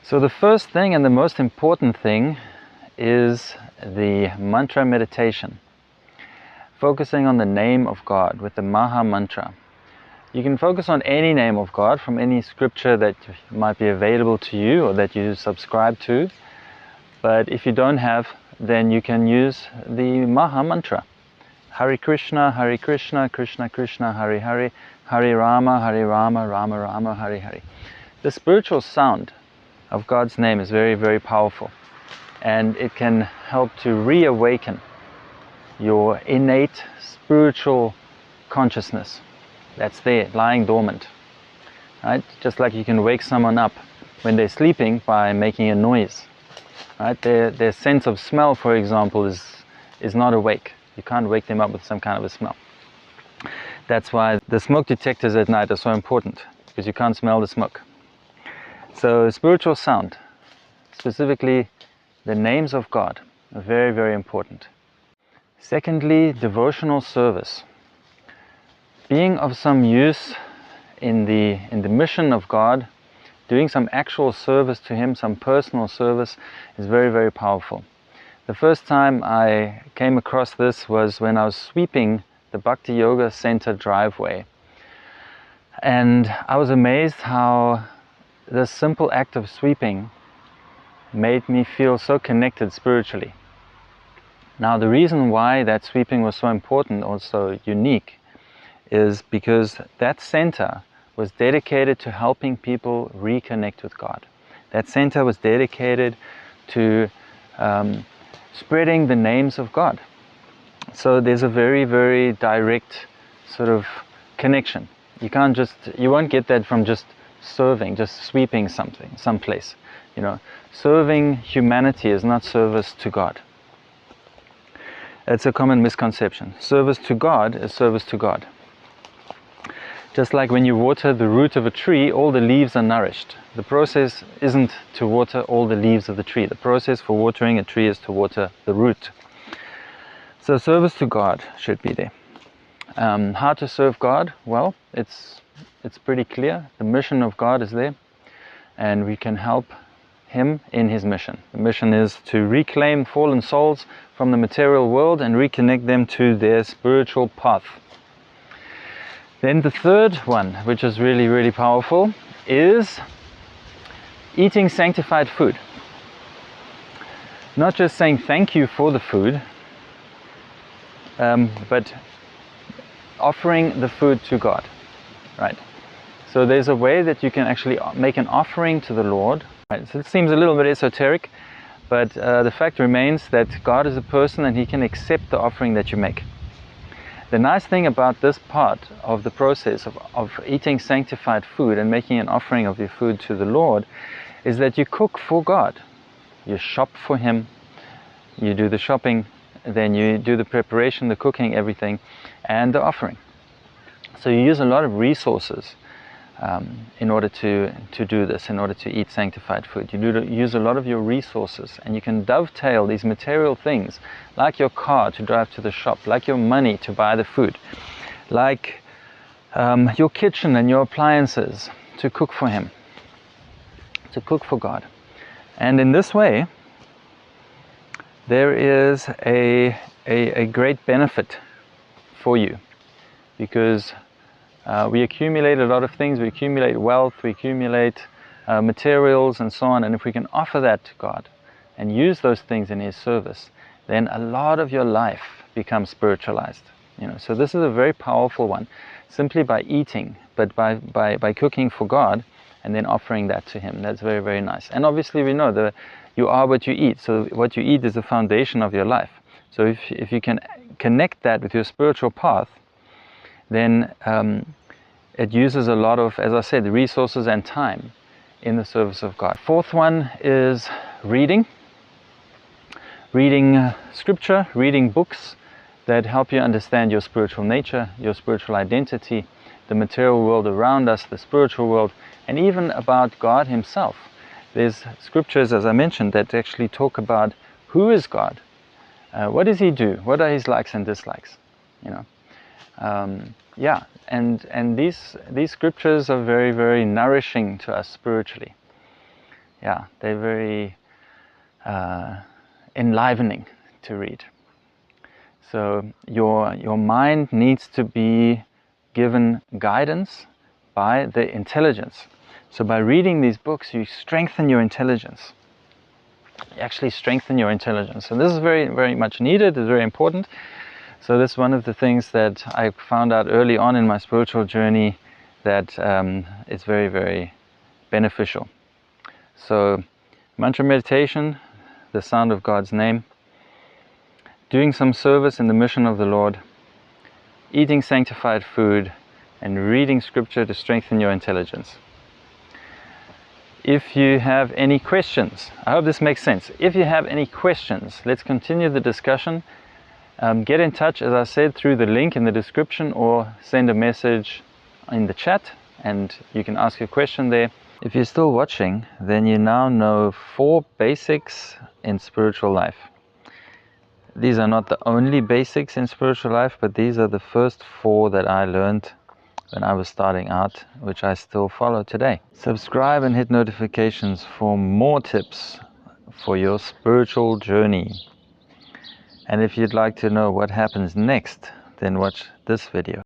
So the first thing and the most important thing is the mantra meditation. Focusing on the name of God with the Maha Mantra. You can focus on any name of God from any scripture that might be available to you or that you subscribe to. But if you don't have, then you can use the Maha Mantra. Hare Krishna, Krishna Krishna, Hare Hare, Hare Rama, Rama Rama, Hare Hare. The spiritual sound of God's name is very, very powerful, and it can help to reawaken your innate spiritual consciousness that's there, lying dormant. Right? Just like you can wake someone up when they're sleeping by making a noise. Right? Their sense of smell, for example, is not awake. You can't wake them up with some kind of a smell. That's why the smoke detectors at night are so important, because you can't smell the smoke. So spiritual sound, specifically the names of God, are very, very important. Secondly, devotional service. Being of some use in the mission of God, doing some actual service to Him, some personal service, is very, very powerful. The first time I came across this was when I was sweeping the Bhakti Yoga Center driveway. And I was amazed how this simple act of sweeping made me feel so connected spiritually. Now, the reason why that sweeping was so important, also unique, is because that center was dedicated to helping people reconnect with God. That center was dedicated to spreading the names of God. So there's a very, very direct sort of connection. You won't get that from just serving, just sweeping something, someplace. You know, serving humanity is not service to God. It's a common misconception. Service to God is service to God. Just like when you water the root of a tree, all the leaves are nourished. The process isn't to water all the leaves of the tree. The process for watering a tree is to water the root. So service to God should be there. How to serve God? Well, it's pretty clear. The mission of God is there, and we can help Him in His mission. The mission is to reclaim fallen souls from the material world and reconnect them to their spiritual path. Then the third one, which is really, really powerful, is eating sanctified food. Not just saying thank you for the food, but offering the food to God, right? So there's a way that you can actually make an offering to the Lord. Right? So it seems a little bit esoteric, but the fact remains that God is a person and He can accept the offering that you make. The nice thing about this part of the process of eating sanctified food and making an offering of your food to the Lord is that you cook for God. You shop for Him, you do the shopping, then you do the preparation, the cooking, everything, and the offering. So you use a lot of resources in order to do this, in order to eat sanctified food. You use a lot of your resources, and you can dovetail these material things, like your car to drive to the shop, like your money to buy the food, like your kitchen and your appliances to cook for Him, to cook for God. And in this way, there is a great benefit for you, because we accumulate a lot of things. We accumulate wealth, we accumulate materials and so on, and if we can offer that to God and use those things in His service, then a lot of your life becomes spiritualized. So this is a very powerful one, simply by eating, but by cooking for God and then offering that to Him. That's very, very nice. And obviously we know that you are what you eat, so what you eat is the foundation of your life. So if you can connect that with your spiritual path, then it uses a lot of, as I said, resources and time in the service of God. Fourth one is reading. Reading scripture, reading books that help you understand your spiritual nature, your spiritual identity, the material world around us, the spiritual world, and even about God Himself. There's scriptures, as I mentioned, that actually talk about who is God, what does He do, what are His likes and dislikes, Yeah, and these scriptures are very, very nourishing to us spiritually. yeah, they're very enlivening to read. So your mind needs to be given guidance by the intelligence. So by reading these books, you strengthen your intelligence. You actually strengthen your intelligence. And this is very, very much needed, it's very important. So this is one of the things that I found out early on in my spiritual journey that is very, very beneficial. So mantra meditation, the sound of God's name, doing some service in the mission of the Lord, eating sanctified food, and reading scripture to strengthen your intelligence. If you have any questions, I hope this makes sense. If you have any questions, let's continue the discussion. Get in touch, as I said, through the link in the description, or send a message in the chat and you can ask your question there. If you're still watching, then you now know 4 basics in spiritual life. These are not the only basics in spiritual life, but these are the first 4 that I learned when I was starting out, which I still follow today. Subscribe and hit notifications for more tips for your spiritual journey. And if you'd like to know what happens next, then watch this video.